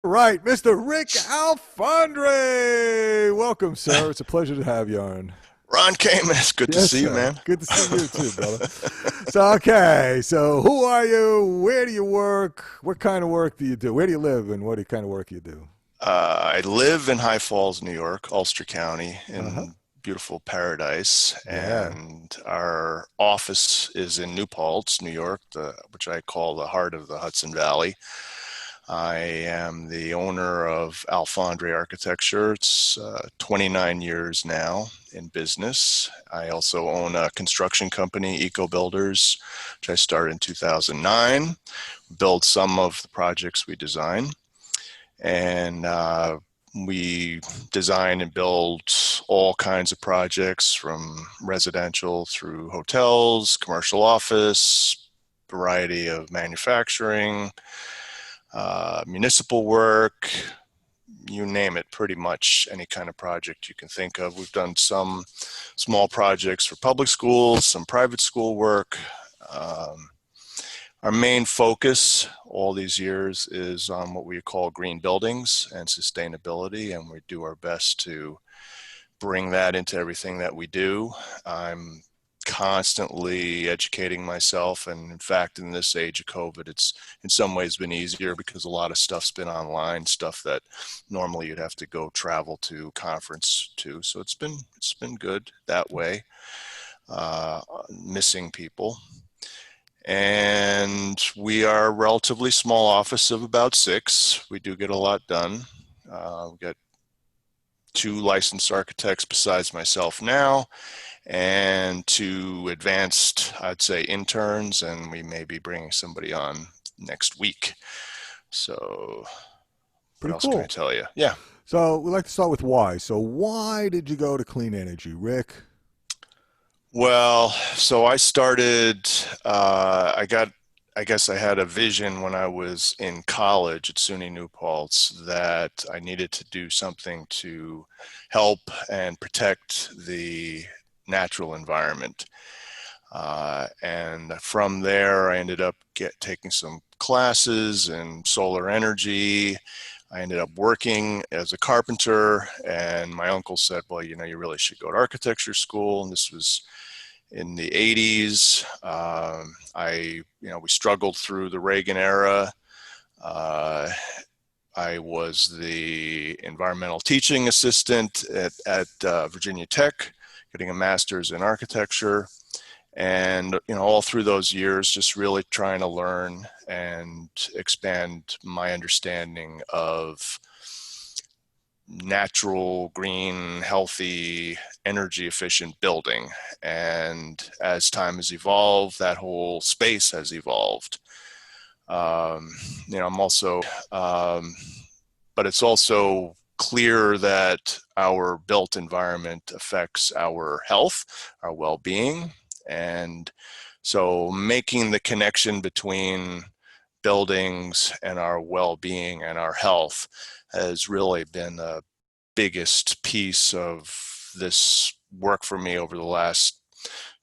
Right, Mr. Rick Alfandre. Welcome, sir. It's a pleasure to have you on. Ron Kamen, it's good to Yes, see you, sir. man. Good to see you too, brother. So who are you? Where do you work? What kind of work do you do? Where do you live, and what kind of work do you do? I live in High Falls, New York, Ulster County, Uh huh. in beautiful Paradise, Yeah. and our office is in New Paltz, New York, which I call the heart of the Hudson Valley. I am the owner of Alfandre Architecture. It's 29 years now in business. I also own a construction company, Eco Builders, which I started in 2009. Build some of the projects we design. And we design and build all kinds of projects from residential through hotels, commercial office, variety of manufacturing, municipal work, you name it, pretty much any kind of project you can think of. We've done some small projects for public schools, some private school work. Um, our main focus all these years is on what we call green buildings and sustainability, and we do our best to bring that into everything that we do. I'm constantly educating myself, and in fact, in this age of COVID, it's in some ways been easier because a lot of stuff's been online, stuff that normally you'd have to go travel to, conference to. So it's been good that way. Missing people. And we are a relatively small office of about six. We do get a lot done. We've got two licensed architects besides myself now, and two advanced, I'd say, interns, and we may be bringing somebody on next week. So, what Pretty else can I cool. tell you? Yeah. So we like to start with why. So why did you go to clean energy, Rick? Well, so I started, I guess I had a vision when I was in college at SUNY New Paltz that I needed to do something to help and protect the natural environment. And from there, I ended up taking some classes in solar energy. I ended up working as a carpenter, and my uncle said, "Well, you really should go to architecture school." And this was in the 80s. We struggled through the Reagan era. Uh, I was the environmental teaching assistant at Virginia Tech, getting a master's in architecture. And all through those years, just really trying to learn and expand my understanding of natural, green, healthy, energy efficient building. And as time has evolved, that whole space has evolved. Um, I'm also, but it's also clear that our built environment affects our health, our well being. And so making the connection between buildings and our well being and our health has really been the biggest piece of this work for me over the last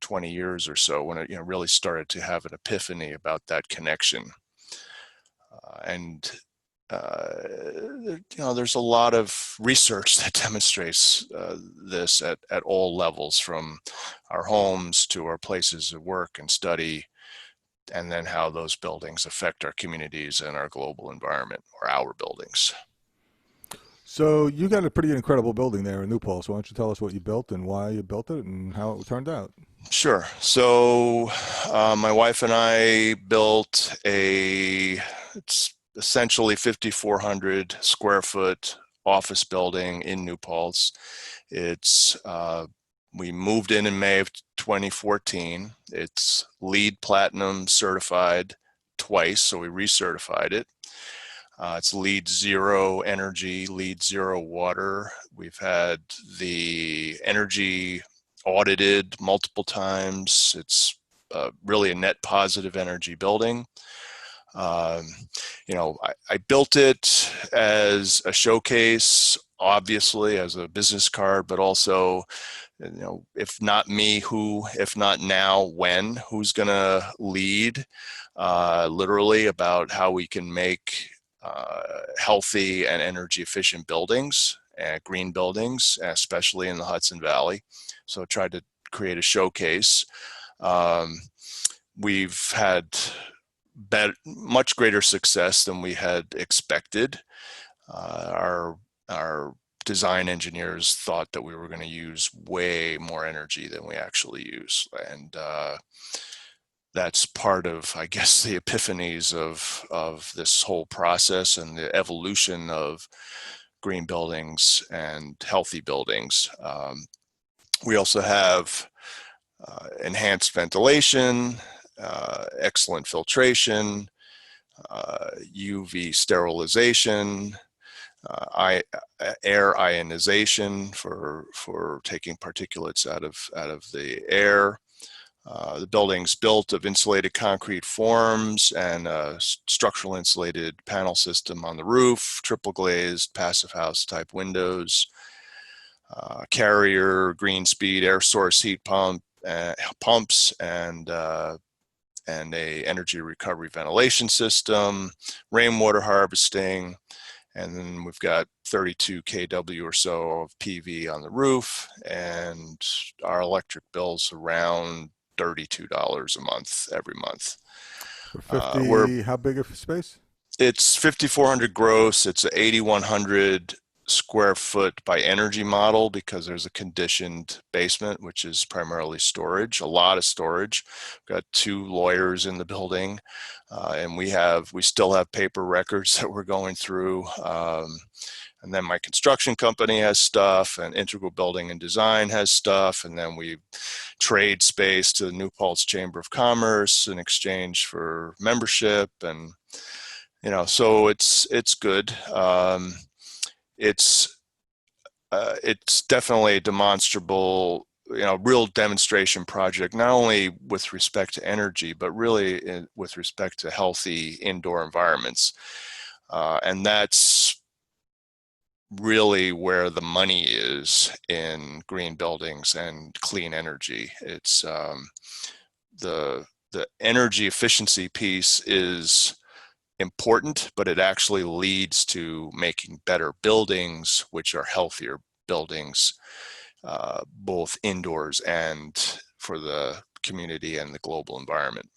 20 years or so, when it really started to have an epiphany about that connection. And there's a lot of research that demonstrates this at all levels, from our homes to our places of work and study, and then how those buildings affect our communities and our global environment, or our buildings. So you got a pretty incredible building there in New Paltz. Why don't you tell us what you built and why you built it and how it turned out? Sure. So my wife and I built it's essentially 5,400 square foot office building in New Paltz. It's, we moved in May of 2014. It's LEED Platinum certified twice, so we recertified it. It's LEED Zero Energy, LEED Zero Water. We've had the energy audited multiple times. It's really a net positive energy building. Um, I built it as a showcase, obviously as a business card, but also, if not me, who? If not now, when? Who's going to lead? Literally about how we can make healthy and energy efficient buildings, green buildings, especially in the Hudson Valley. So I tried to create a showcase. Um, we've had much greater success than we had expected. Our design engineers thought that we were going to use way more energy than we actually use, and that's part of, I guess, the epiphanies of this whole process and the evolution of green buildings and healthy buildings. We also have enhanced ventilation, excellent filtration, UV sterilization, air ionization for taking particulates out of the air. The building's built of insulated concrete forms and a structural insulated panel system on the roof, triple glazed passive house type windows, carrier, green speed, air source heat pumps, and a energy recovery ventilation system, rainwater harvesting, and then we've got 32 kW or so of PV on the roof, and our electric bill's around $32 a month every month. For We're 50, how big of a space? It's 5,400 gross. It's a 8,100 square foot by energy model because there's a conditioned basement, which is primarily storage, a lot of storage. We've got 2 lawyers in the building, and we still have paper records that we're going through. And then my construction company has stuff, and Integral Building and Design has stuff, and then we trade space to the New Paltz Chamber of Commerce in exchange for membership, and so it's good. It's definitely a demonstrable, real demonstration project, not only with respect to energy, but really with respect to healthy indoor environments. And that's really where the money is in green buildings and clean energy. It's the energy efficiency piece is important, but it actually leads to making better buildings, which are healthier buildings, both indoors and for the community and the global environment.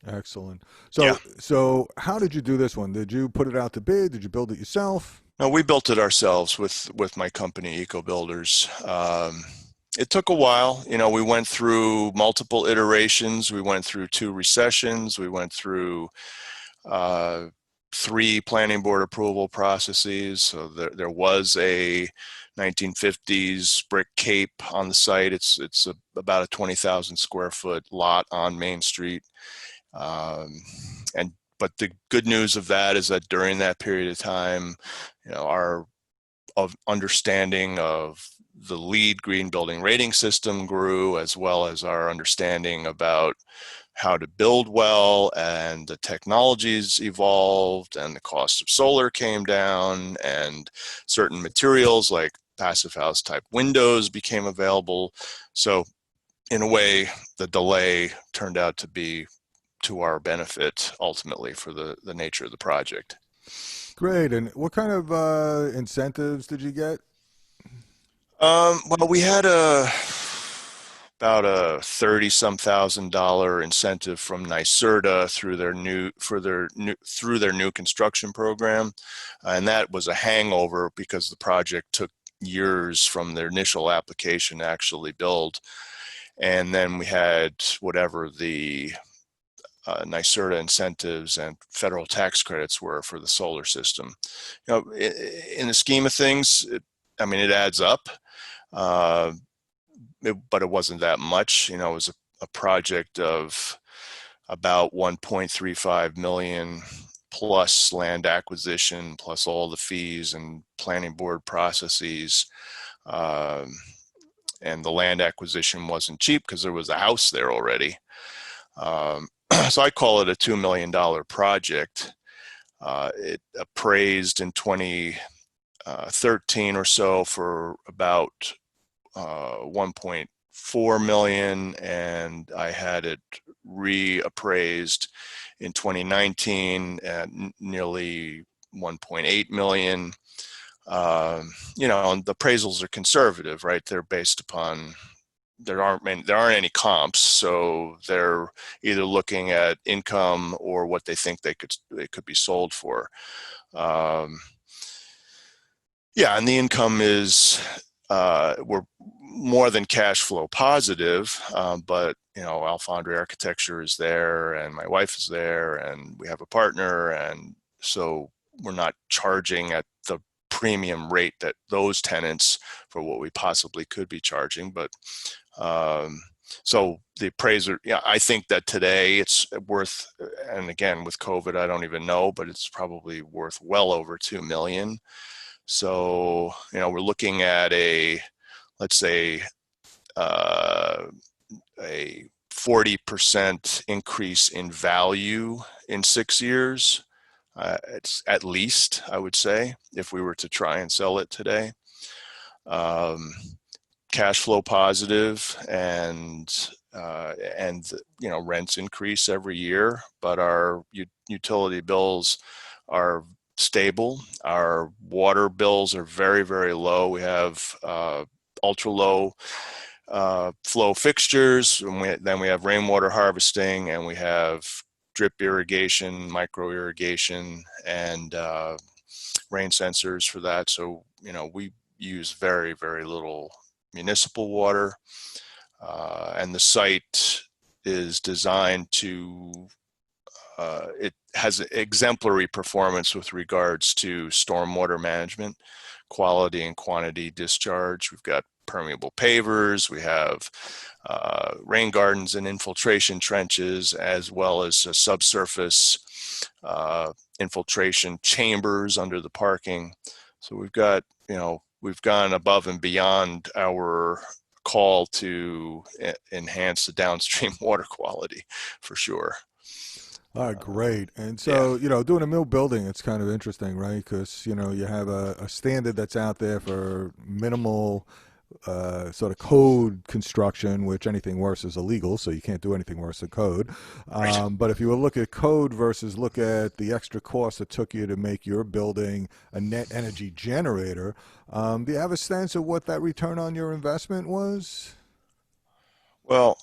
Excellent. Yeah. So how did you do this one? Did you put it out to bid? Did you build it yourself? No, we built it ourselves with my company, Eco Builders. It took a while. We went through multiple iterations. We went through 2 recessions. We went through 3 planning board approval processes. So there was a 1950s brick cape on the site. It's about a 20,000 square foot lot on Main Street. But the good news of that is that during that period of time, our understanding of the LEED green building rating system grew, as well as our understanding about how to build well, and the technologies evolved, and the cost of solar came down, and certain materials like passive house type windows became available. So in a way, the delay turned out to be to our benefit ultimately for the nature of the project. Great. And what kind of incentives did you get? Well, we had about a 30-some thousand dollar incentive from NYSERDA through their new construction program, and that was a hangover because the project took years from their initial application to actually build. And then we had whatever the NYSERDA incentives and federal tax credits were for the solar system. In the scheme of things, it adds up. But it wasn't that much. It was a project of about 1.35 million plus land acquisition, plus all the fees and planning board processes. And the land acquisition wasn't cheap because there was a house there already. So I call it a $2 million project. It appraised in 2013 or so for about 1.4 million, and I had it reappraised in 2019 at nearly 1.8 million. And the appraisals are conservative, right? They're based upon there aren't any comps, so they're either looking at income or what they think they could be sold for. Um, yeah, and the income is we're more than cash flow positive, but Alfandre Architecture is there, and my wife is there, and we have a partner, and so we're not charging at the premium rate that those tenants for what we possibly could be charging. But so the appraiser, yeah, I think that today it's worth, and again with COVID, I don't even know, but it's probably worth well over 2 million. So we're looking at let's say a 40% increase in value in 6 years. It's at least, I would say, if we were to try and sell it today. Cash flow positive, and rents increase every year, but our utility bills are stable. Our water bills are very, very low. We have ultra low flow fixtures, and then we have rainwater harvesting, and we have drip irrigation, micro irrigation, and rain sensors for that. So we use very, very little municipal water, and the site is designed to it has exemplary performance with regards to stormwater management, quality and quantity discharge. We've got permeable pavers, we have rain gardens and infiltration trenches, as well as subsurface infiltration chambers under the parking. So we've gone above and beyond our call to enhance the downstream water quality, for sure. All right, great. And so, Yeah. doing a mill building, it's kind of interesting, right? Because, you have a standard that's out there for minimal sort of code construction, which anything worse is illegal, so you can't do anything worse than code. Right. But if you will look at code versus look at the extra cost it took you to make your building a net energy generator, do you have a sense of what that return on your investment was? Well,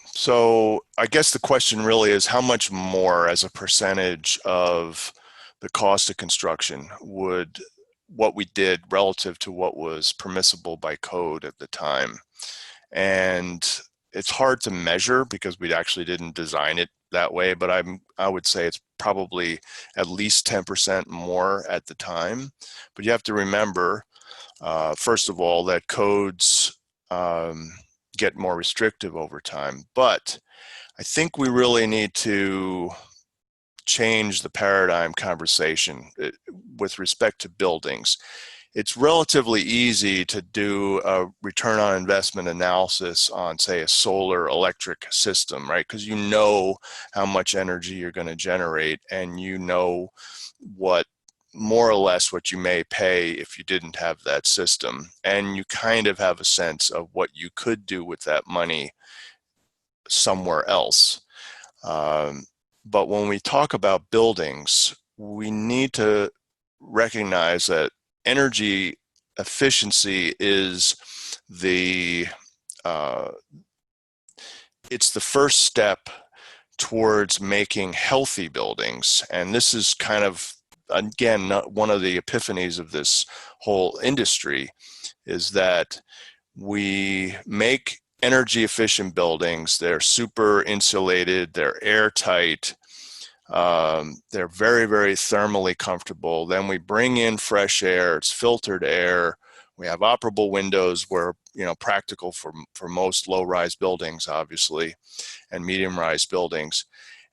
so I guess the question really is how much more as a percentage of the cost of construction would what we did relative to what was permissible by code at the time. And it's hard to measure because we actually didn't design it that way, but I would say it's probably at least 10% more at the time. But you have to remember, first of all, that codes get more restrictive over time. But I think we really need to change the paradigm conversation with respect to buildings. It's relatively easy to do a return on investment analysis on, say, a solar electric system, right? Because you know how much energy you're going to generate, and you know what more or less what you may pay if you didn't have that system. And you kind of have a sense of what you could do with that money somewhere else. But when we talk about buildings, we need to recognize that energy efficiency is it's the first step towards making healthy buildings. And this is kind of, again, one of the epiphanies of this whole industry, is that we make energy efficient buildings. They're super insulated, they're airtight, they're very, very thermally comfortable. Then we bring in fresh air, it's filtered air. We have operable windows where, practical for most low-rise buildings, obviously, and medium-rise buildings.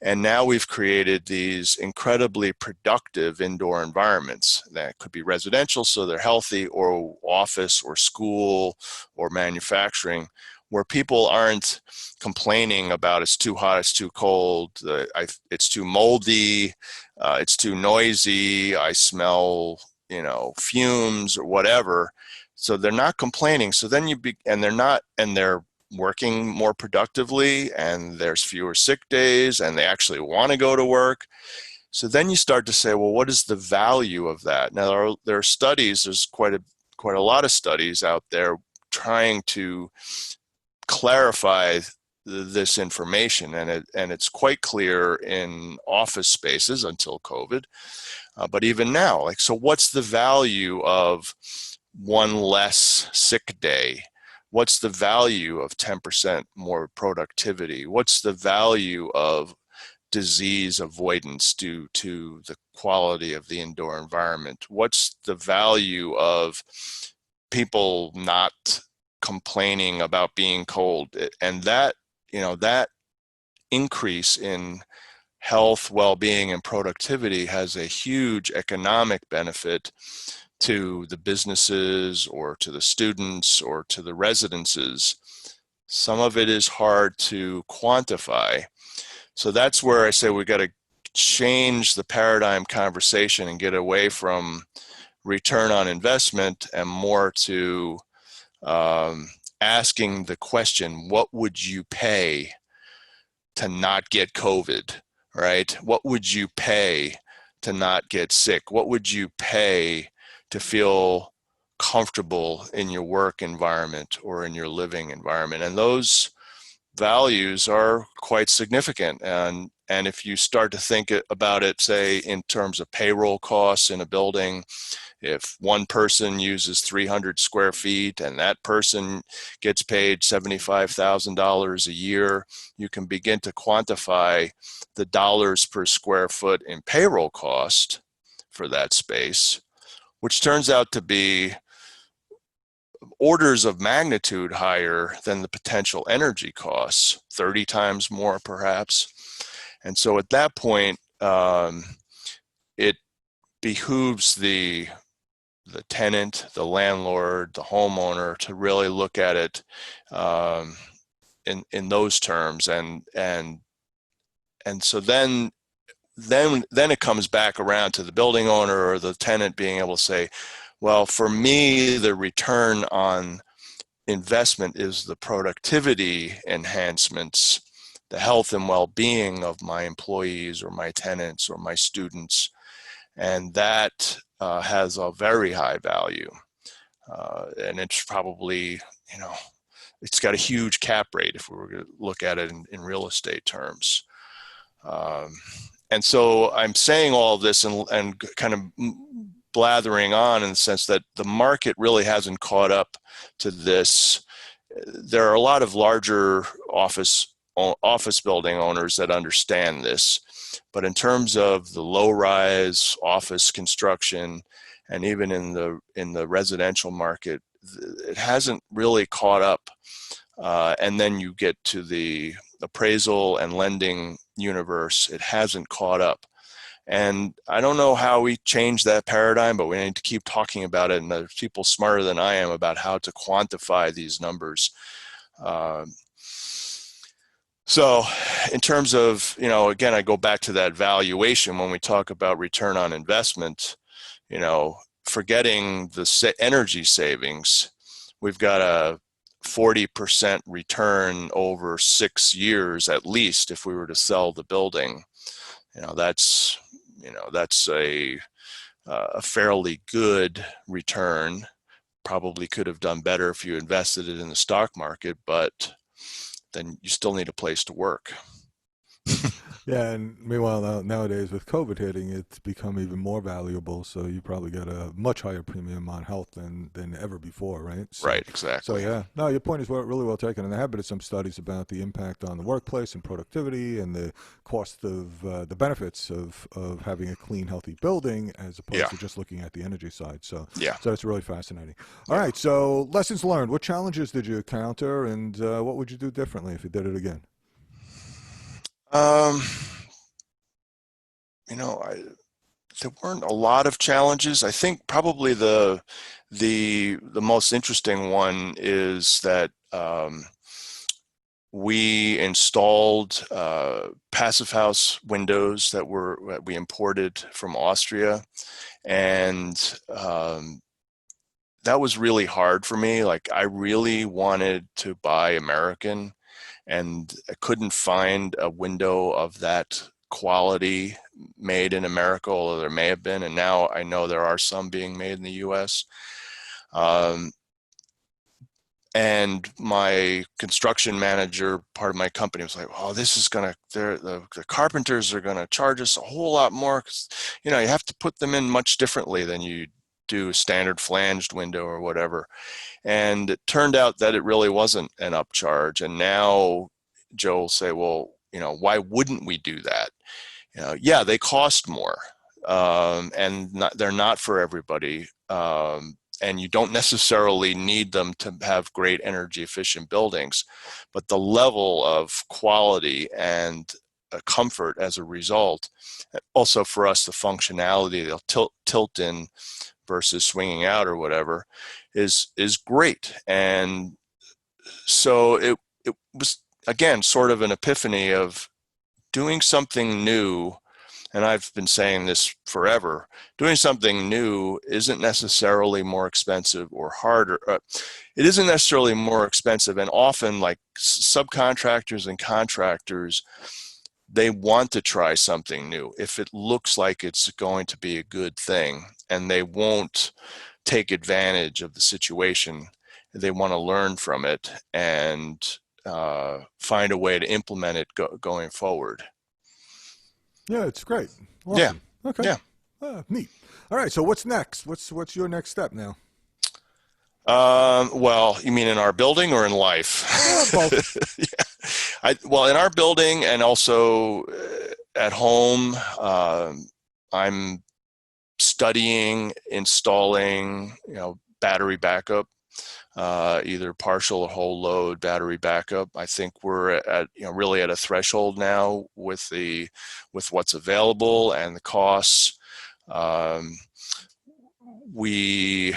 And now we've created these incredibly productive indoor environments that could be residential, so they're healthy, or office or school or manufacturing, where people aren't complaining about it's too hot, it's too cold, it's too moldy, it's too noisy, I smell, fumes or whatever. So they're not complaining. So then they're working more productively, and there's fewer sick days, and they actually want to go to work. So then you start to say, well, what is the value of that? Now there are studies. There's quite a lot of studies out there trying to clarify this information, and it's quite clear in office spaces until COVID, but even now, like, so what's the value of one less sick day? What's the value of 10% more productivity? What's the value of disease avoidance due to the quality of the indoor environment? What's the value of people not complaining about being cold? And that, that increase in health, well-being, and productivity has a huge economic benefit to the businesses or to the students or to the residences. Some of it is hard to quantify. So that's where I say we got to change the paradigm conversation and get away from return on investment and more to asking the question, what would you pay to not get COVID, right? What would you pay to not get sick? What would you pay to feel comfortable in your work environment or in your living environment? And those values are quite significant. And if you start to think about it, say, in terms of payroll costs in a building, if one person uses 300 square feet and that person gets paid $75,000 a year, you can begin to quantify the dollars per square foot in payroll cost for that space, which turns out to be orders of magnitude higher than the potential energy costs, 30 times more perhaps. And so at that point, it behooves the tenant, the landlord, the homeowner to really look at it in those terms, and so then it comes back around to the building owner or the tenant being able to say, well, for me, the return on investment is the productivity enhancements, the health and well-being of my employees or my tenants or my students, and that has a very high value, and it's probably, it's got a huge cap rate if we were to look at it in real estate terms. And so I'm saying all this and kind of blathering on in the sense that the market really hasn't caught up to this. There are a lot of larger office building owners that understand this, but in terms of the low-rise office construction and even in the residential market, it hasn't really caught up. And then you get to the appraisal and lending universe, it hasn't caught up. And I don't know how we change that paradigm, but we need to keep talking about it. And there's people smarter than I am about how to quantify these numbers. So in terms of, again, I go back to that valuation when we talk about return on investment, forgetting the energy savings, we've got a 40% return over 6 years at least if we were to sell the building. That's a fairly good return. Probably could have done better if you invested it in the stock market, but then you still need a place to work. Yeah, and meanwhile, nowadays with COVID hitting, it's become even more valuable. So you probably got a much higher premium on health than ever before, right? Right, So exactly. yeah, no, your point is really well taken. And there have been some studies about the impact on the workplace and productivity and the cost of the benefits of having a clean, healthy building as opposed Yeah, to just looking at the energy side. yeah, So it's really fascinating. All yeah. right, so lessons learned. What challenges did you encounter, and what would you do differently if you did it again? Um, there weren't a lot of challenges. I think probably the most interesting one is that we installed passive house windows that we imported from Austria, and that was really hard for me. Like, I really wanted to buy American, and I couldn't find a window of that quality made in America, although there may have been, and now I know there are some being made in the U.S. Um, and my construction manager, part of my company, was like, "Oh, this is gonna. The carpenters are gonna charge us a whole lot more, 'cause, you know, you have to put them in much differently than you do a standard flanged window or whatever." And it turned out that it really wasn't an upcharge. And now Joe will say, "Well, you know, why wouldn't we do that?" You know, yeah, they cost more, and they're not for everybody. And you don't necessarily need them to have great energy efficient buildings, but the level of quality and comfort as a result, also for us, the functionality, they'll tilt in versus swinging out or whatever, is great. And so it was, again, sort of an epiphany of doing something new. And I've been saying this forever, doing something new isn't necessarily more expensive or harder. It isn't necessarily more expensive. And often, like subcontractors and contractors, they want to try something new if it looks like it's going to be a good thing, and they won't take advantage of the situation. They want to learn from it and find a way to implement it going forward. Yeah, it's great. Yeah, Awesome. Okay. yeah. Neat. All right. So what's next? What's your next step now? Well, you mean in our building or in Both. life? Yeah. Well, in our building and also at home, I'm studying installing, you know, battery backup, either partial or whole load battery backup. I think we're at, you know, really at a threshold now with what's available and the costs. Um, we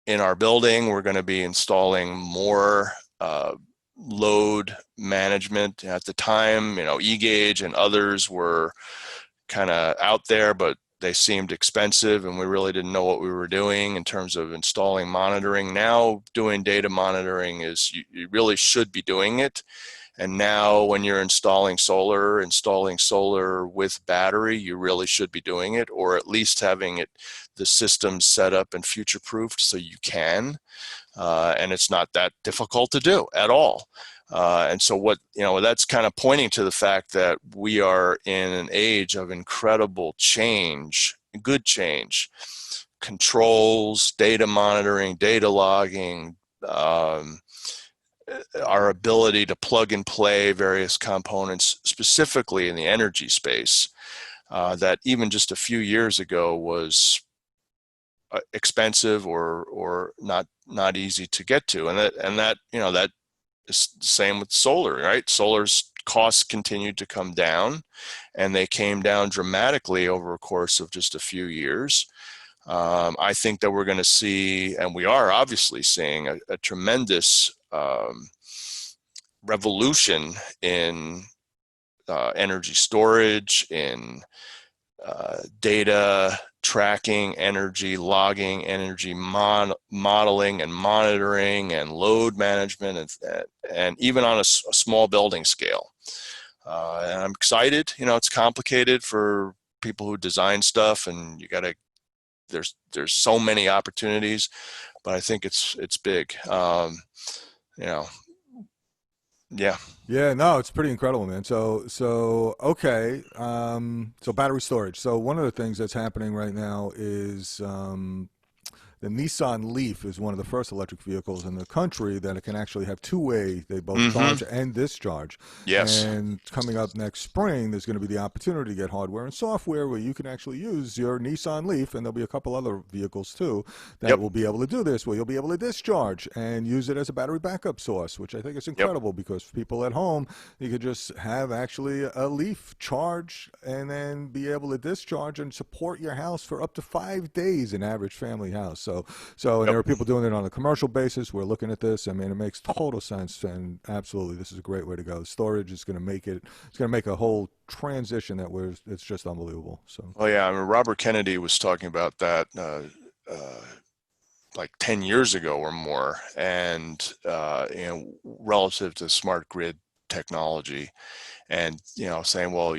in our building, we're going to be installing more load management. At the time, you know, eGauge and others were kind of out there, but they seemed expensive, and we really didn't know what we were doing in terms of installing monitoring. Now, doing data monitoring is, you really should be doing it. And now when you're installing solar with battery, you really should be doing it, or at least having the system set up and future-proofed so you can. And it's not that difficult to do at all. And so that's kind of pointing to the fact that we are in an age of incredible change, good change, controls, data monitoring, data logging, our ability to plug and play various components, specifically in the energy space, that even just a few years ago was expensive or not easy to get to. And that is the same with solar, right? Solar's costs continued to come down, and they came down dramatically over a course of just a few years. I think that we're going to see, and we are obviously seeing, a tremendous revolution in energy storage, in data tracking, energy logging, energy modeling and monitoring, and load management, and even on a small building scale. And I'm excited. You know, it's complicated for people who design stuff, and there's so many opportunities, but I think it's big. You know, yeah. Yeah, no, it's pretty incredible, man. So okay. So battery storage. So one of the things that's happening right now is the Nissan Leaf is one of the first electric vehicles in the country that it can actually have two-way. They both Mm-hmm. charge and discharge. Yes. And coming up next spring, there's going to be the opportunity to get hardware and software where you can actually use your Nissan Leaf, and there'll be a couple other vehicles too that Yep. will be able to do this, where you'll be able to discharge and use it as a battery backup source, which I think is Yep. incredible because for people at home, you could just have actually a Leaf charge and then be able to discharge and support your house for up to 5 days, an average family house. And Yep. there are people doing it on a commercial basis. We're looking at this. I mean, it makes total sense, and absolutely, this is a great way to go. Storage is going to make it. It's going to make a whole transition it's just unbelievable. So, Oh yeah, I mean, Robert Kennedy was talking about that like 10 years ago or more, and relative to smart grid technology, and saying, well,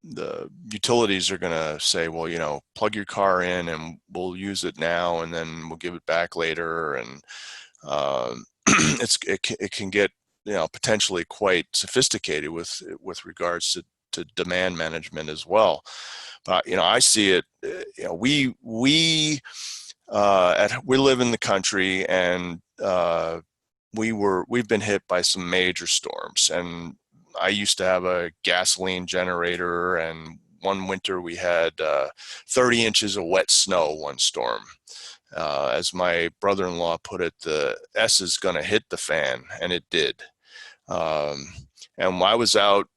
the utilities are going to say, well, plug your car in and we'll use it now and then we'll give it back later, and it can get potentially quite sophisticated with regards to demand management as well. But I see it. We live in the country, and we've been hit by some major storms, and I used to have a gasoline generator, and one winter we had 30 inches of wet snow one storm. As my brother-in-law put it, the S is going to hit the fan, and it did. Um, and I was out,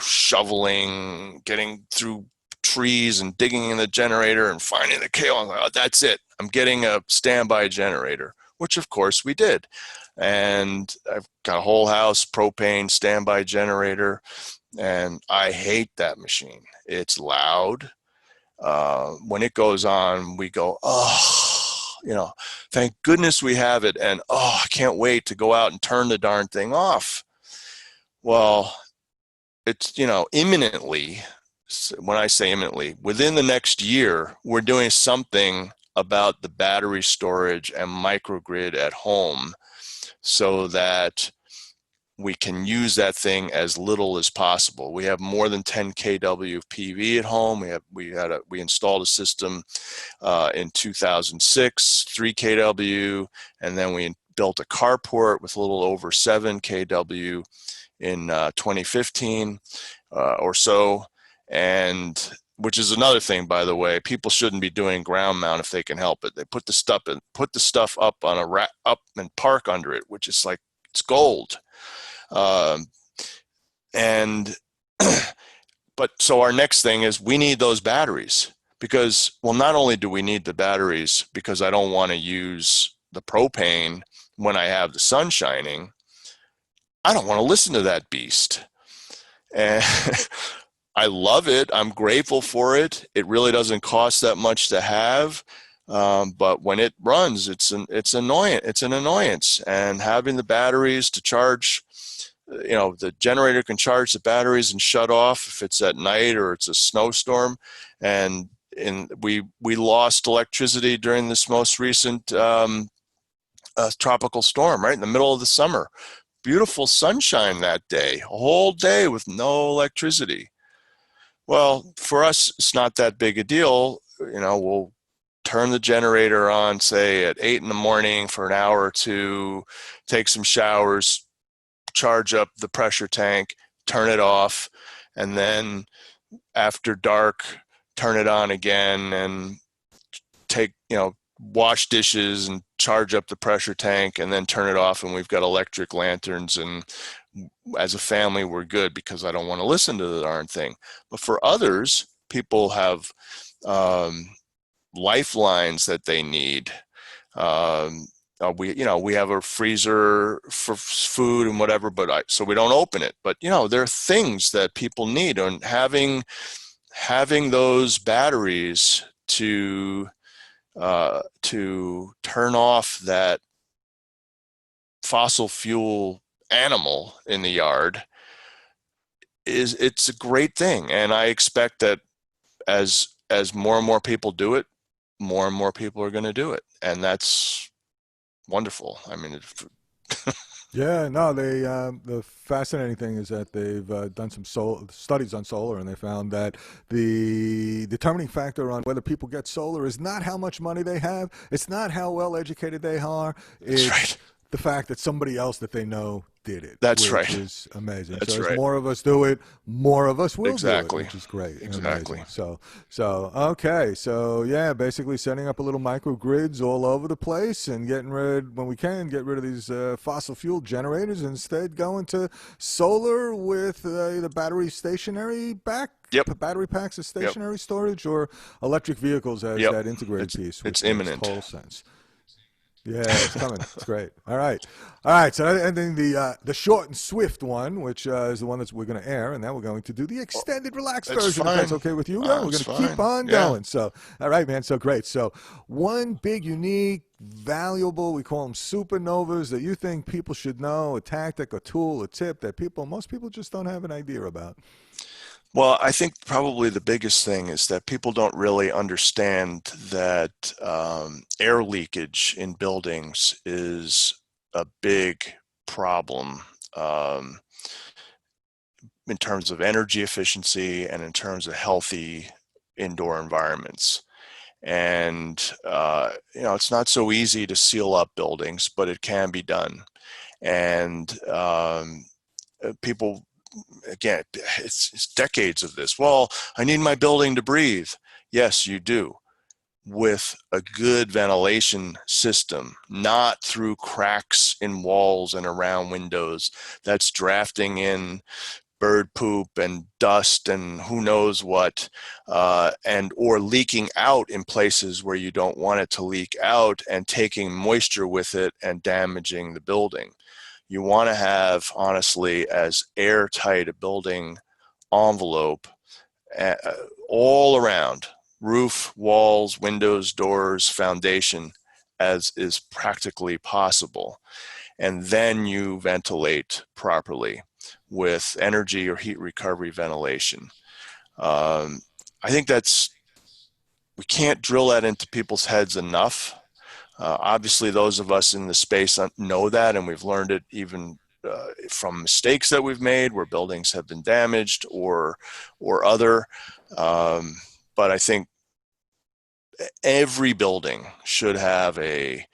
shoveling, getting through trees and digging in the generator and finding the cable. I'm like, oh, that's it. I'm getting a standby generator, which of course we did. And I've got a whole house propane standby generator, and I hate that machine. It's loud. When it goes on, we go, oh, thank goodness we have it. And I can't wait to go out and turn the darn thing off. Well, it's, imminently, when I say imminently, within the next year, we're doing something about the battery storage and microgrid at home so that we can use that thing as little as possible. We have more than 10 kW of PV at home. We installed a system in 2006, 3 kW, and then we built a carport with a little over 7 kW in 2015 or so. And which is another thing, by the way, people shouldn't be doing ground mount if they can help it. They put the stuff up on a rack up and park under it, which is like, it's gold. And but so our next thing is we need those batteries, because, well, not only do we need the batteries because I don't want to use the propane when I have the sun shining, I don't want to listen to that beast. And I love it. I'm grateful for it. It really doesn't cost that much to have. But when it runs, it's annoying. It's an annoyance. And having the batteries to charge, the generator can charge the batteries and shut off if it's at night or it's a snowstorm. And we lost electricity during this most recent tropical storm, right in the middle of the summer. Beautiful sunshine that day, a whole day with no electricity. Well, for us, it's not that big a deal. We'll turn the generator on, say at 8 in the morning for an hour or two, take some showers, charge up the pressure tank, turn it off, and then after dark, turn it on again and wash dishes and charge up the pressure tank and then turn it off. And we've got electric lanterns, and as a family, we're good because I don't want to listen to the darn thing. But for others, people have lifelines that they need. We have a freezer for food and whatever, so we don't open it. But there are things that people need, and having those batteries to turn off that fossil fuel animal in the yard it's a great thing. And I expect that as more and more people do it, more and more people are going to do it, and that's wonderful. I mean, Yeah, no, the fascinating thing is that they've done some studies on solar, and they found that the determining factor on whether people get solar is not how much money they have, it's not how well educated they are, that's it's right. the fact that somebody else that they know did it, That's which right. is amazing. That's So as right. more of us do it, more of us will do it, Exactly. which is great and Exactly. amazing. So okay, so yeah, basically setting up a little microgrids all over the place and getting rid, when we can, get rid of these fossil fuel generators, and instead going to solar with the battery stationary Yep. battery packs as Yep. stationary storage, or electric vehicles as Yep. that integrated It's piece, it's which makes imminent. total sense. Yeah, it's coming. It's great. All right. So and then the short and swift one, which is the one that we're going to air, and then we're going to do the Oh, extended, relaxed it's version, if that's fine. okay with you. Yeah, Oh, we're it's going to keep fine. on Yeah. going. So, all right, man. So great. So, one big, unique, valuable, we call them supernovas that you think people should know, a tactic, a tool, a tip that most people just don't have an idea about. Well, I think probably the biggest thing is that people don't really understand that air leakage in buildings is a big problem um, in terms of energy efficiency and in terms of healthy indoor environments. And, it's not so easy to seal up buildings, but it can be done. And people, again, it's decades of this. Well, I need my building to breathe. Yes, you do, with a good ventilation system, not through cracks in walls and around windows that's drafting in bird poop and dust and who knows what, and or leaking out in places where you don't want it to leak out and taking moisture with it and damaging the building. You want to have, honestly, as airtight a building envelope uh, all around, roof, walls, windows, doors, foundation, as is practically possible. And then you ventilate properly with energy or heat recovery ventilation. Um, I think we can't drill that into people's heads enough. Obviously, those of us in the space know that, and we've learned it even from mistakes that we've made where buildings have been damaged or other. Um, but I think every building should have a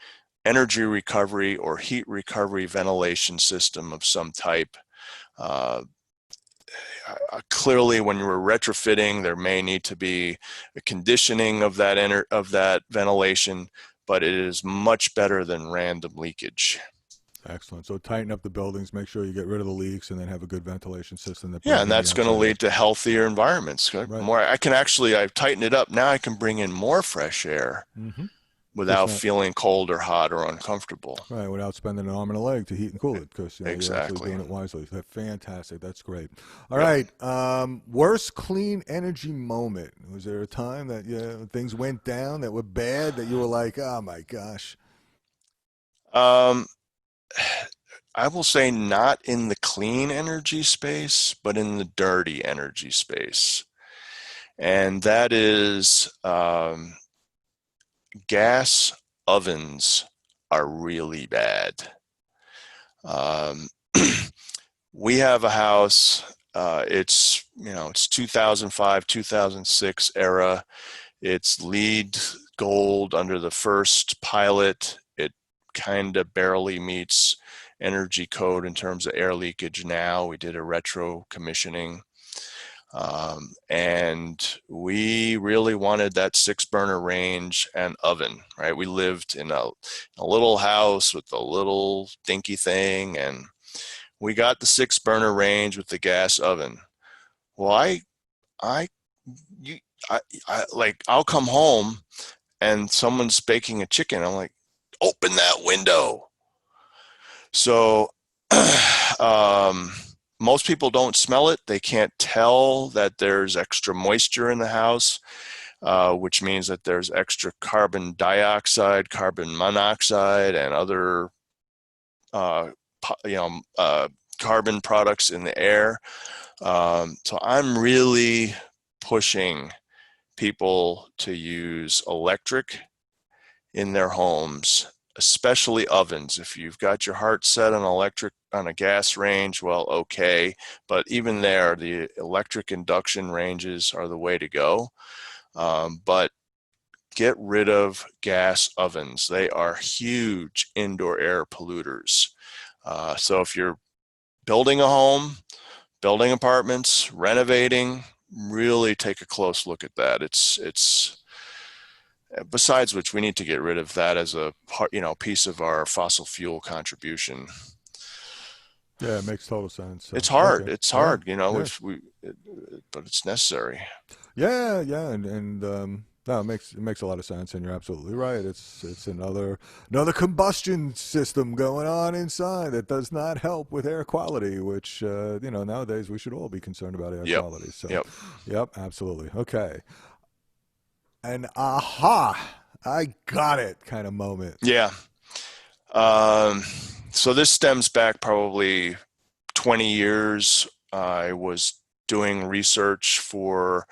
energy recovery or heat recovery ventilation system of some type. Uh, Clearly, when you're retrofitting, there may need to be a conditioning of that ventilation, but it is much better than random leakage. Excellent. So tighten up the buildings, make sure you get rid of the leaks, and then have a good ventilation system that Yeah, brings and in the that's going to outside air. lead to healthier environments. Right. More, I've tightened it up. Now I can bring in more fresh air Mm-hmm. Because without feeling cold or hot or uncomfortable. right, without spending an arm and a leg to heat and cool it, because you're actually Exactly. doing it wisely. That's fantastic. That's great. All Yep. right. Worst clean energy moment. Was there a time that things went down that were bad that you were like, oh my gosh? Um, I will say not in the clean energy space, but in the dirty energy space. And that is gas ovens are really bad. Um, we have a house. It's 2005, 2006 era. It's LEED gold under the first pilot. It kind of barely meets energy code in terms of air leakage now. We did a retro commissioning. And we really wanted that 6 burner range and oven, right? We lived in a little house with a little dinky thing, and we got the 6 burner range with the gas oven. Well, I, you, I'll come home and someone's baking a chicken. I'm like, open that window. So, um, most people don't smell it. They can't tell that there's extra moisture in the house, which means that there's extra carbon dioxide, carbon monoxide, and other, uh, you know, uh, carbon products in the air. So I'm really pushing people to use electric in their homes, especially ovens. If you've got your heart set on electric on a gas range, well, okay. But even there, the electric induction ranges are the way to go. But get rid of gas ovens. They are huge indoor air polluters. So if you're building a home, building apartments, renovating, really take a close look at that. It's besides which we need to get rid of that as a piece of our fossil fuel contribution. Yeah, it makes total sense. So It's hard. okay, It's yeah, hard. yeah, But it's necessary. yeah, yeah, and No, it makes a lot of sense, and you're absolutely right. It's another combustion system going on inside that does not help with air quality, which nowadays we should all be concerned about air Yep. quality. So, Yep. yep, absolutely. Okay, an aha, I got it kind of moment. Yeah. Um, so this stems back probably 20 years. I was doing research for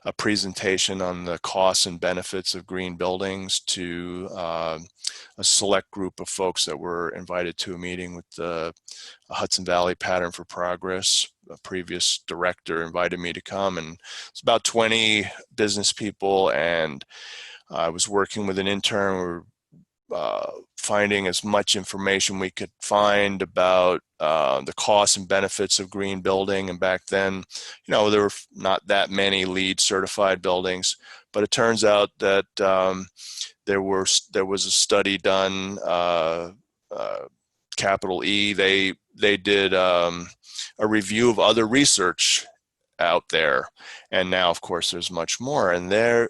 a presentation on the costs and benefits of green buildings to a select group of folks that were invited to a meeting with the Hudson Valley Pattern for Progress. A previous director invited me to come, and it's about 20 business people, and I was working with an intern. We were finding as much information we could find about the costs and benefits of green building. And back then, there were not that many LEED certified buildings, but it turns out that there was a study done, capital E. They did a review of other research out there, and now, of course, there's much more. And the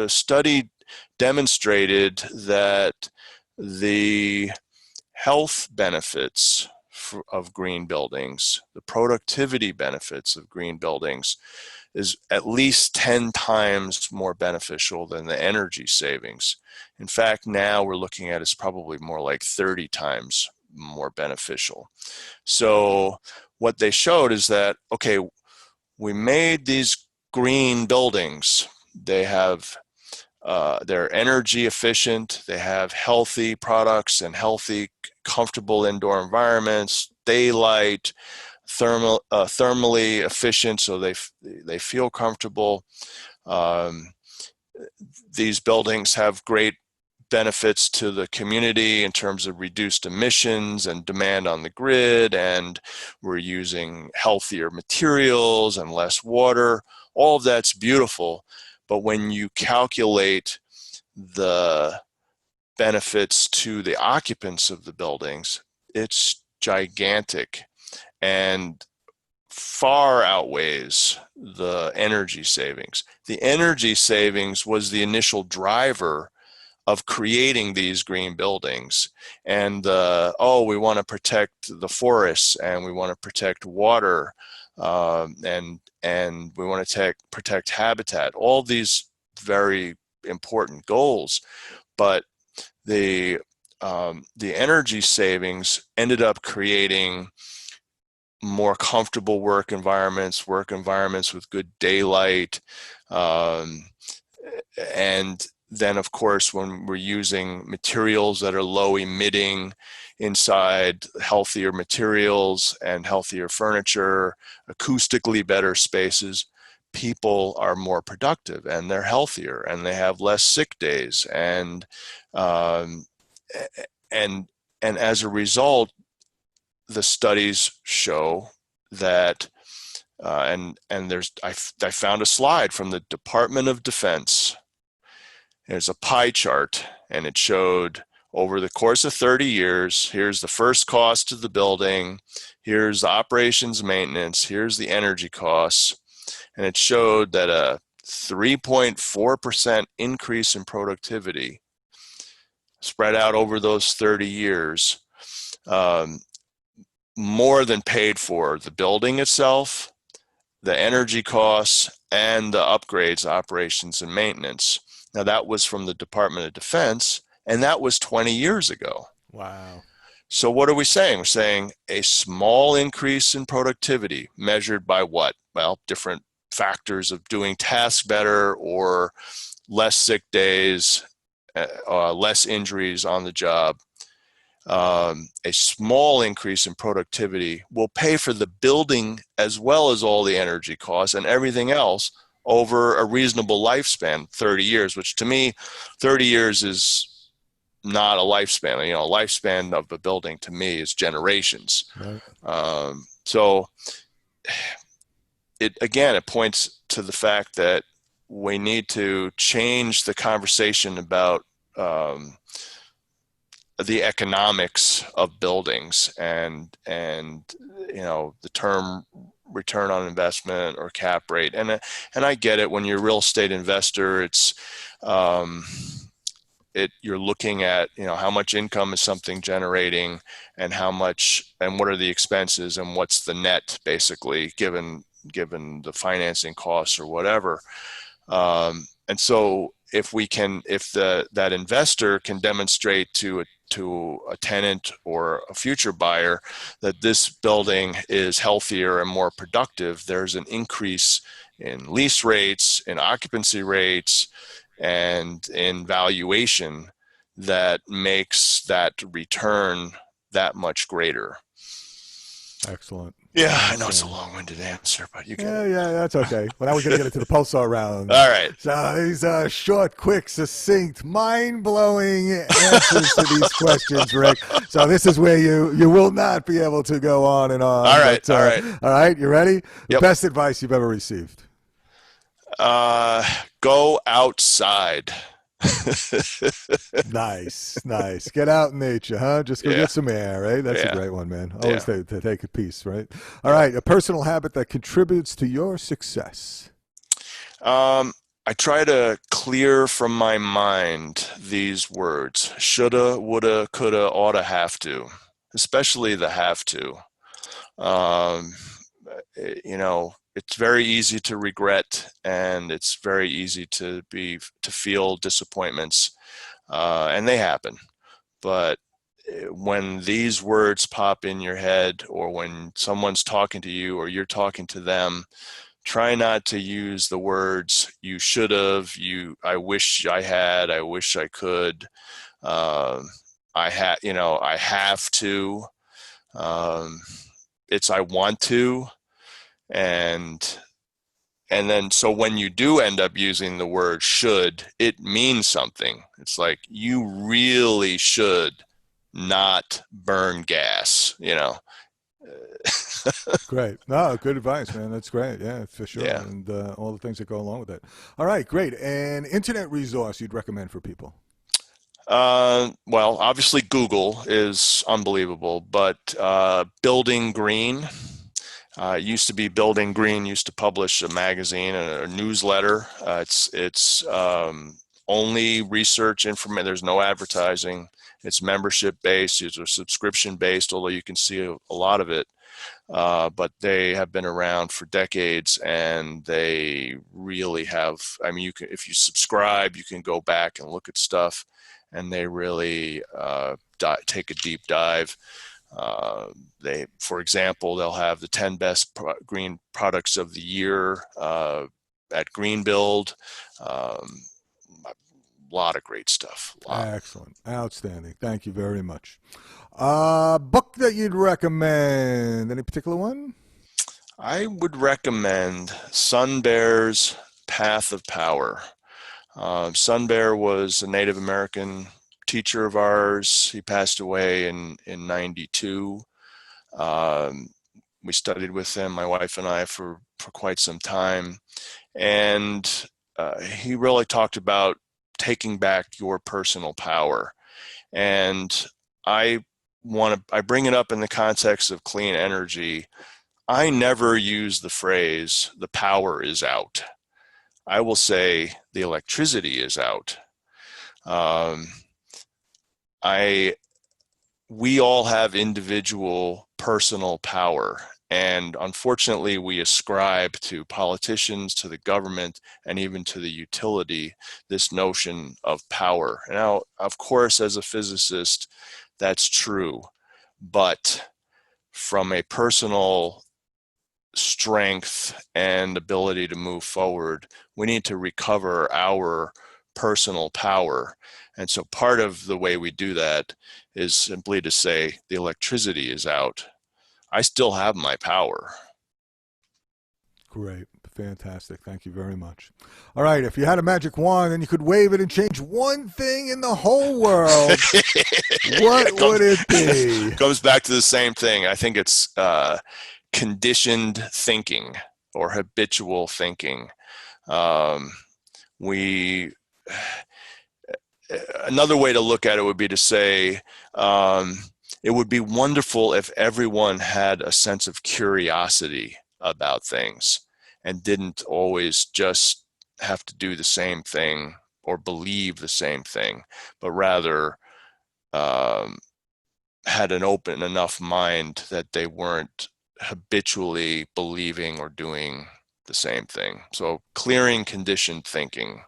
study demonstrated that the health benefits of green buildings, the productivity benefits of green buildings, is at least 10 times more beneficial than the energy savings. In fact, now we're looking at it's probably more like 30 times more beneficial. So what they showed is that, okay, we made these green buildings. They're energy efficient. They have healthy products and healthy, comfortable indoor environments, daylight, thermally efficient, so they feel comfortable. Um, these buildings have great benefits to the community in terms of reduced emissions and demand on the grid, and we're using healthier materials and less water. All of that's beautiful, but when you calculate the benefits to the occupants of the buildings, it's gigantic and far outweighs the energy savings. The energy savings was the initial driver of creating these green buildings. And we want to protect the forests, and we want to protect water, and we want to protect habitat. All these very important goals, but the energy savings ended up creating more comfortable work environments with good daylight, and then, of course, when we're using materials that are low emitting inside, healthier materials and healthier furniture, acoustically better spaces, people are more productive and they're healthier and they have less sick days. Um, and, and as a result, the studies show that, I found a slide from the Department of Defense. There's a pie chart, and it showed over the course of 30 years, here's the first cost of the building, here's the operations maintenance, here's the energy costs, and it showed that a 3.4% increase in productivity spread out over those 30 years more than paid for the building itself, the energy costs, and the upgrades, operations, and maintenance. Now, that was from the Department of Defense, and that was 20 years ago. Wow. So what are we saying? We're saying a small increase in productivity measured by what? Well, different factors of doing tasks better or less sick days, less injuries on the job. A small increase in productivity will pay for the building as well as all the energy costs and everything else over a reasonable lifespan, 30 years, which to me, 30 years is not a lifespan. A lifespan of a building to me is generations. Right. So it points to the fact that we need to change the conversation about the economics of buildings, and the term return on investment or cap rate. And I get it. When you're a real estate investor, it's um, you're looking at, how much income is something generating, and how much, and what are the expenses, and what's the net, basically, given the financing costs or whatever. And so if that investor can demonstrate to a tenant or a future buyer that this building is healthier and more productive, there's an increase in lease rates, in occupancy rates, and in valuation that makes that return that much greater. Excellent. Yeah, I know it's a Outstanding. long-winded answer, but you get Yeah, it. yeah, that's okay. Well, now we're going to get into the pulsar round. All right. So these short, quick, succinct, mind-blowing answers to these questions, Rick. So this is where you will not be able to go on and All on. right. But All right. all right, you ready? The Yep. best advice you've ever received. Uh, Go outside. Nice, nice. Get out in nature, huh? Just go Yeah. get some air, right? That's a Yeah. great one, man. Always Yeah. to take a piece, right? All Yeah. right, a personal habit that contributes to your success. I try to clear from my mind these words: shoulda, woulda, coulda, oughta, have to, especially the have to. Um, it's very easy to regret, and it's very easy to feel disappointments, and they happen. But when these words pop in your head, or when someone's talking to you or you're talking to them, try not to use the words "you should have," "I wish I had," "I wish I could," uh, I have to." Um, it's "I want to," and then so when you do end up using the word "should," it means something. It's like, you really should not burn gas. Great. No, good advice, man. That's great. Yeah, for sure. Yeah. And all the things that go along with it. All right, great. An internet resource you'd recommend for people? Well, obviously Google is unbelievable, but Building Green, it used to be Building Green used to publish a magazine and a newsletter. It's only research information. There's no advertising. It's membership based. It's subscription based, although you can see a lot of it. But they have been around for decades, and they really have. I mean, if you subscribe, you can go back and look at stuff, and they really take a deep dive. For example, they'll have the 10 best green products of the year at Green Build. A lot of great stuff. Excellent. Outstanding. Thank you very much. Book that you'd recommend? Any particular one? I would recommend Sun Bear's Path of Power. Sun Bear was a Native American teacher of ours. He passed away in 92. Um, we studied with him, my wife and I, for quite some time. And he really talked about taking back your personal power. And I bring it up in the context of clean energy. I never use the phrase "the power is out." I will say the electricity is out. Um, I We all have individual personal power, and unfortunately we ascribe to politicians, to the government, and even to the utility this notion of power. Now, of course, as a physicist, that's true, but from a personal strength and ability to move forward, we need to recover our personal power. And so part of the way we do that is simply to say the electricity is out. I still have my power. Great. Fantastic. Thank you very much. All right. If you had a magic wand and you could wave it and change one thing in the whole world, what would it be? Comes back to the same thing. I think it's conditioned thinking or habitual thinking. Um, we Another way to look at it would be to say it would be wonderful if everyone had a sense of curiosity about things and didn't always just have to do the same thing or believe the same thing, but rather um, had an open enough mind that they weren't habitually believing or doing the same thing. So clearing conditioned thinking.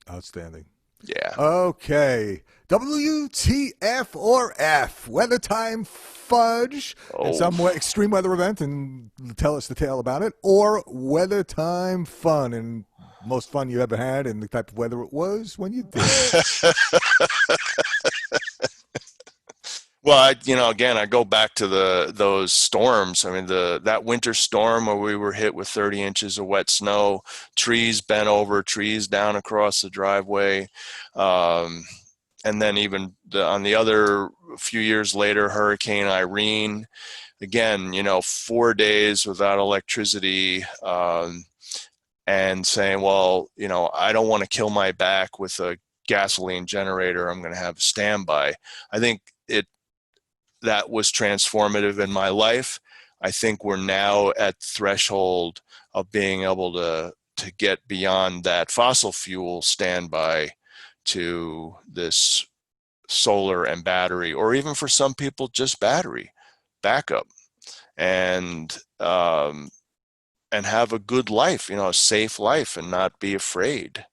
Outstanding. Yeah. Okay. WTF or F? Weather time fudge and Oh, some extreme weather event, and tell us the tale about it, or weather time fun and most fun you ever had and the type of weather it was when you did it. well, again, I go back to those storms. I mean, that winter storm where we were hit with 30 inches of wet snow, trees bent over, trees down across the driveway, um, and then even on the other few years later, Hurricane Irene. Again, 4 days without electricity, and saying, well, I don't want to kill my back with a gasoline generator. I'm going to have a standby. I think that was transformative in my life. I think we're now at the threshold of being able to get beyond that fossil fuel standby to this solar and battery, or even for some people just battery backup, and have a good life, a safe life, and not be afraid.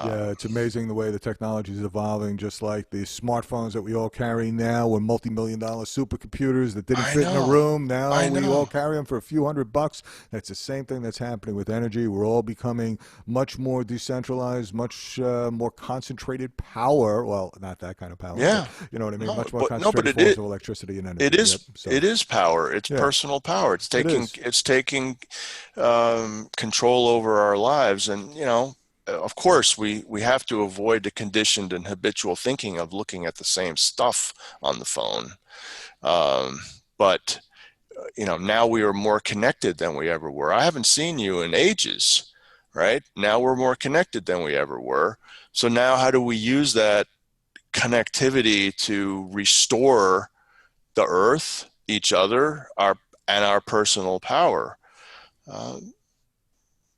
Yeah, Um, it's amazing the way the technology is evolving. Just like the smartphones that we all carry now were multi-million-dollar supercomputers that didn't I fit in a know, room. Now I we know. all carry them for a few $100. That's the same thing that's happening with energy. We're all becoming much more decentralized, much more concentrated power. Well, not that kind of power, but Yeah, you know what I mean. no, Much more but no, but concentrated forms of electricity and it energy. Yep. is So it is power. It's yeah, personal power. It's it taking is. it's taking control over our lives, and of course, we have to avoid the conditioned and habitual thinking of looking at the same stuff on the phone. Um, but now we are more connected than we ever were. I haven't seen you in ages, right? Now we're more connected than we ever were. So now, how do we use that connectivity to restore the earth, each other, our personal power? Uh,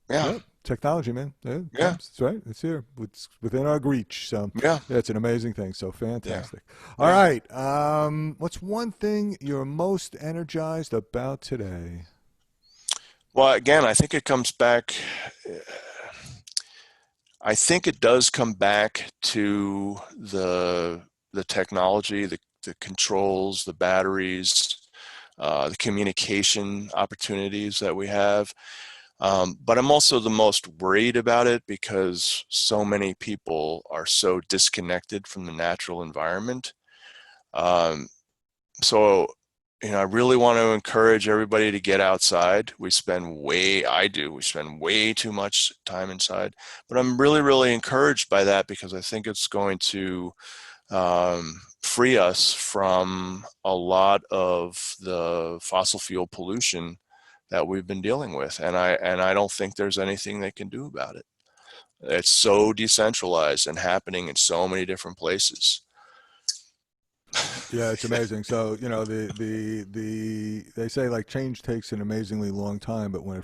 yeah, Yep. Technology, man. Yeah, it yeah, comes. It's right. It's here. It's within our reach. So yeah, yeah, it's an amazing thing. So yeah, fantastic. All yeah. right. What's one thing you're most energized about today? Well, again, I think it comes back. I think it does come back to the technology, the controls, the batteries, the communication opportunities that we have. But I'm also the most worried about it because so many people are so disconnected from the natural environment. Um, so, I really want to encourage everybody to get outside. I do, we spend way too much time inside, but I'm really, really encouraged by that because I think it's going to free us from a lot of the fossil fuel pollution that we've been dealing with, and I don't think there's anything they can do about it. It's so decentralized and happening in so many different places. Yeah, it's amazing. So they say like change takes an amazingly long time, but when it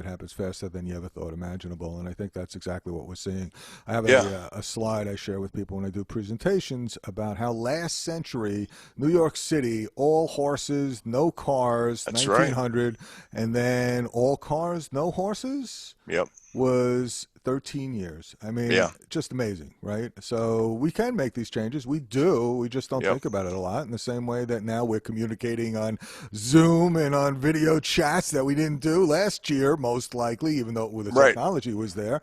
happens faster than you ever thought imaginable. And I think that's exactly what we're seeing. I have Yeah, a slide I share with people when I do presentations about how last century New York City, all horses, no cars, that's right. 1900, and then all cars, no horses Yep. was 13 years. I mean, Yeah. just amazing, right? So we can make these changes. We do. We just don't Yep. think about it a lot in the same way that now we're communicating on Zoom and on video chats that we didn't do last year, most likely, even though the Right. technology was there.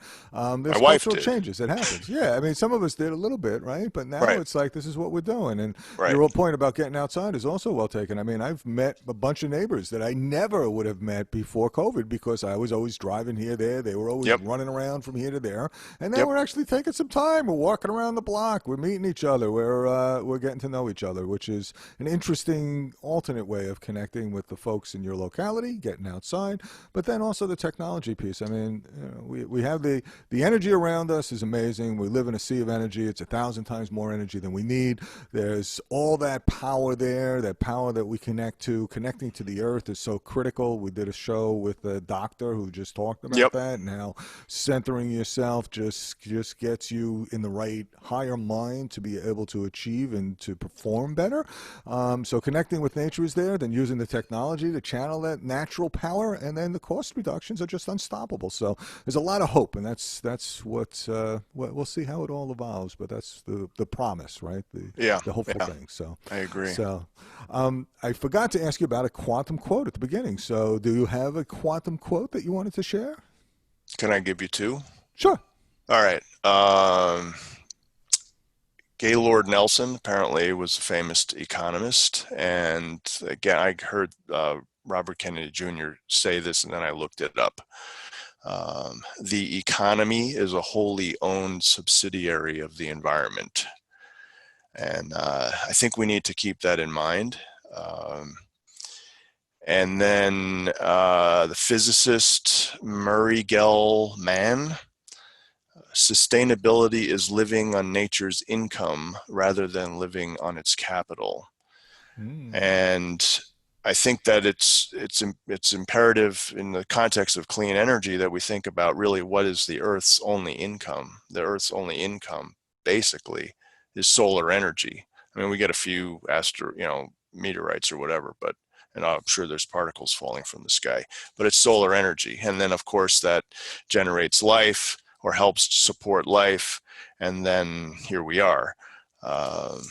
My There's wife cultural did. changes. It happens. Yeah. I mean, some of us did a little bit, right? But now Right. it's like, this is what we're doing. And Right. your whole point about getting outside is also well taken. I mean, I've met a bunch of neighbors that I never would have met before COVID because I was always driving here, there. They were always Yep. running around from from here to there, and then Yep. we're actually taking some time. We're walking around the block. We're meeting each other. We're getting to know each other, which is an interesting alternate way of connecting with the folks in your locality, getting outside, but then also the technology piece. I mean, we have the energy around us is amazing. We live in a sea of energy. It's 1,000 times more energy than we need. There's all that power there, that power that we connect to. Connecting to the earth is so critical. We did a show with a doctor who just talked about Yep. that and how centering yourself just gets you in the right higher mind to be able to achieve and to perform better. So connecting with nature is there, then using the technology to channel that natural power, and then the cost reductions are just unstoppable. So there's a lot of hope, and that's what we'll see how it all evolves. But that's the promise, right? Yeah. The hopeful Yeah. thing. So I agree. so I forgot to ask you about a quantum quote at the beginning. So do you have a quantum quote that you wanted to share? Can I give you two? Sure. All right. Gaylord Nelson apparently was a famous economist, and again, I heard Robert Kennedy Jr. say this, and then I looked it up. The economy is a wholly owned subsidiary of the environment, and I think we need to keep that in mind. Um, and then the physicist Murray Gell-Mann: sustainability is living on nature's income rather than living on its capital. Mm. And I think that it's imperative in the context of clean energy that we think about really what is the Earth's only income. The Earth's only income, basically, is solar energy. I mean, we get a few meteorites or whatever, but and I'm sure there's particles falling from the sky, but it's solar energy. And then, of course, that generates life or helps support life, and then here we are. Um,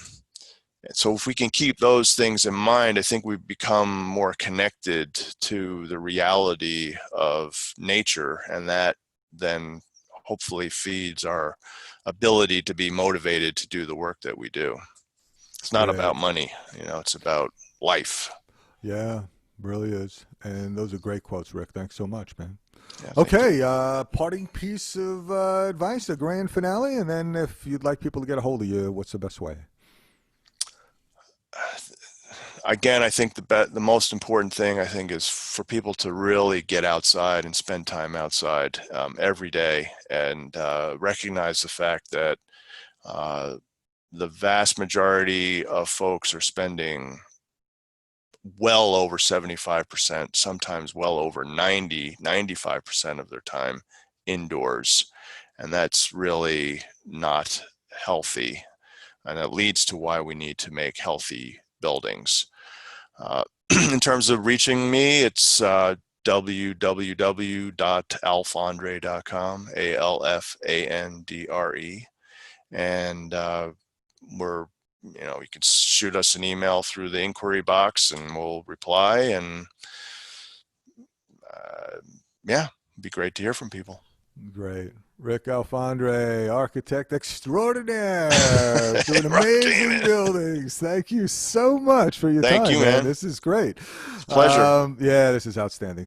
so if we can keep those things in mind, I think we've become more connected to the reality of nature, and that then hopefully feeds our ability to be motivated to do the work that we do. It's not Great. about money, it's about life. Yeah, really is. And those are great quotes, Rick. Thanks so much, man. Yeah, thank you. Okay, parting piece of advice, the grand finale, and then if you'd like people to get a hold of you, what's the best way? Again, I think the most important thing I think is for people to really get outside and spend time outside every day, and recognize the fact that uh, the vast majority of folks are spending well over 75%, sometimes well over 95% of their time indoors. And that's really not healthy. And it leads to why we need to make healthy buildings. Uh, in terms of reaching me, it's www.alfandre.com, Alfandre. And we're you can shoot us an email through the inquiry box and we'll reply. And yeah, it'd be great to hear from people. Great. Rick Alfandre, architect extraordinaire, doing Rock amazing Kamen. buildings. Thank you so much for your Thank time, you, man. man. This is great. It's a pleasure. Yeah, this is outstanding.